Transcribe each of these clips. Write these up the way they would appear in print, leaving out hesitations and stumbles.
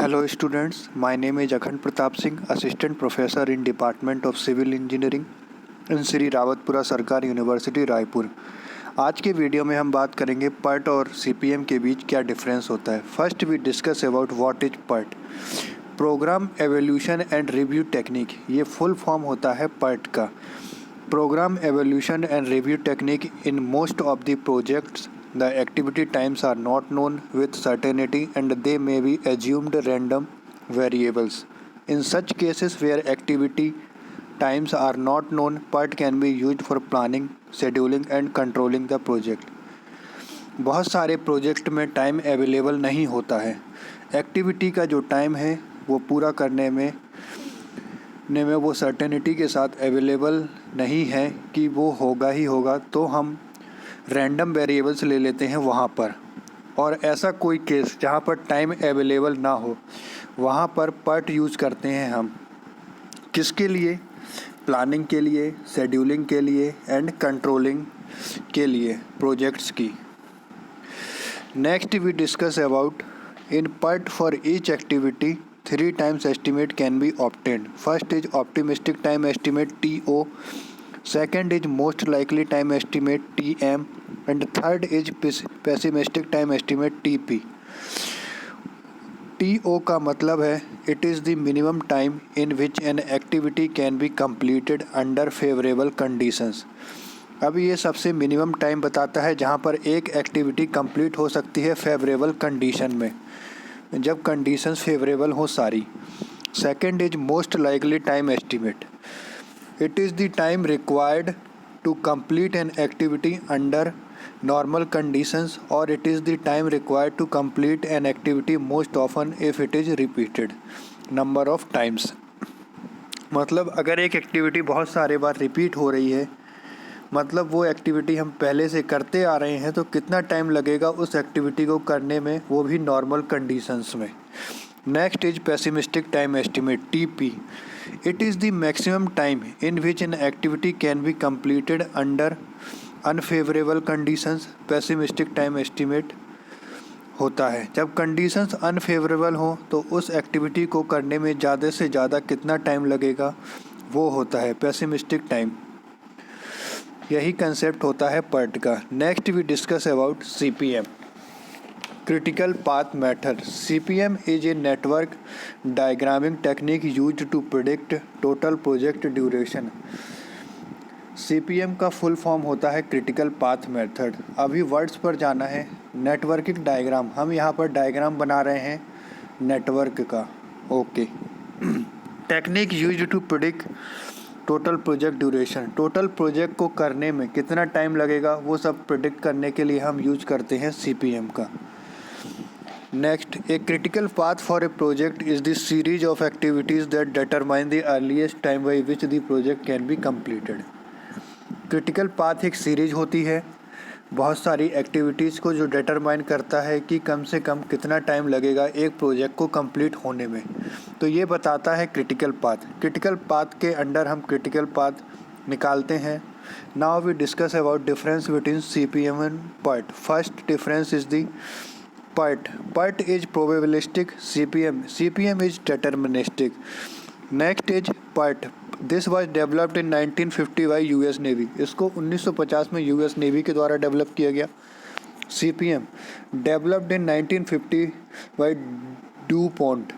Hello students, my name is Akhand Pratap Singh, Assistant Professor in Department of Civil Engineering in Shri Rawatpura सरकार university Raipur. आज के video में हम बात करेंगे PERT और CPM के बीच क्या डिफरेंस होता है। First we discuss about what is PERT। Program evolution and review technique, ये फुल फॉर्म होता है PERT का। Program evolution and review technique in most of the projects the activity times are not known with certainty and they may be assumed random variables. In such cases where activity times are not known, PERT can be used for planning, scheduling and controlling the project. बहुत सारे project में time available नहीं होता है। Activity का जो time है वो पूरा करने में वो सर्टेनिटी के साथ अवेलेबल नहीं है कि वो होगा ही होगा, तो हम रैंडम वेरिएबल्स ले लेते हैं वहाँ पर। और ऐसा कोई केस जहाँ पर टाइम अवेलेबल ना हो, वहाँ पर PERT यूज़ करते हैं हम। किसके लिए? प्लानिंग के लिए, शेड्यूलिंग के लिए एंड कंट्रोलिंग के लिए प्रोजेक्ट्स की। Next we discuss about in PERT for each activity 3 times estimate can be obtained. First is optimistic time estimate TO, second is most likely time estimate TM and third is pessimistic time estimate TP. TO का मतलब है it is the minimum time in which an activity can be completed under favorable conditions. अब ये सबसे minimum time बताता है जहाँ पर एक एक्टिविटी कंप्लीट हो सकती है फेवरेबल कंडीशन में, जब कंडीशंस फेवरेबल हो सारी। Second is most likely time estimate, it is the time required to complete an activity under normal conditions और it is the time required to complete an activity most often if it is repeated number of times. मतलब अगर एक activity बहुत सारे बार repeat हो रही है, मतलब वो एक्टिविटी हम पहले से करते आ रहे हैं, तो कितना टाइम लगेगा उस एक्टिविटी को करने में, वो भी नॉर्मल कंडीशंस में। Next is pessimistic time estimate TP, it is the maximum time in which an activity can be completed under unfavourable conditions. Pessimistic time estimate होता है जब कंडीशंस अनफेवरेबल हो तो उस एक्टिविटी को करने में ज़्यादा से ज़्यादा कितना टाइम लगेगा, वो होता है पेसिमिस्टिक टाइम। यही कंसेप्ट होता है PERT का। Next we discuss about CPM, critical path method. CPM is a network diagramming technique used to predict total project duration. CPM का फुल फॉर्म होता है क्रिटिकल पाथ मेथड। अभी वर्ड्स पर जाना है। नेटवर्किंग डायग्राम, हम यहाँ पर डायग्राम बना रहे हैं नेटवर्क का। Okay. Technique used to predict total project duration, total project को करने में कितना टाइम लगेगा वो सब प्रिडिक्ट करने के लिए हम यूज करते हैं CPM का। Next, a critical path for a project is the series of activities that determine the earliest time by which the project can be completed. Critical path एक सीरीज होती है बहुत सारी एक्टिविटीज़ को, जो डिटरमाइन करता है कि कम से कम कितना टाइम लगेगा एक प्रोजेक्ट को कंप्लीट होने में। तो ये बताता है क्रिटिकल पाथ। क्रिटिकल पाथ के अंडर हम क्रिटिकल पाथ निकालते हैं। Now we discuss about difference between CPM and PERT। First difference is the PERT is probabilistic, CPM is deterministic. Next is PERT, this was developed in 1950 by US navy. इसको 1950 में US navy के द्वारा develop किया गया। CPM developed in 1950 by DuPont,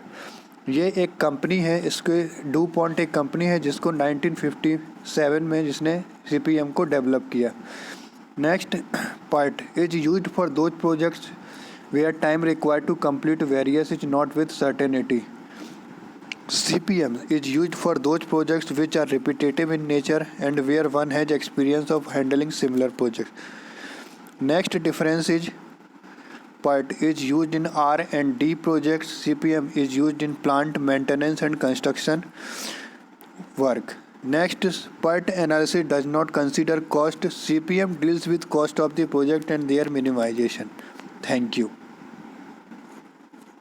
ये एक company है। इसके DuPont एक कंपनी है जिसको 1957 में जिसने CPM को डेवलप किया। Next, PERT is used for those projects where time required to complete various is not with certainty. CPM is used for those projects which are repetitive in nature and where one has experience of handling similar projects. Next difference is PERT is used in R&D projects. CPM is used in plant maintenance and construction work. Next, PERT analysis does not consider cost. CPM deals with cost of the project and their minimization. Thank you.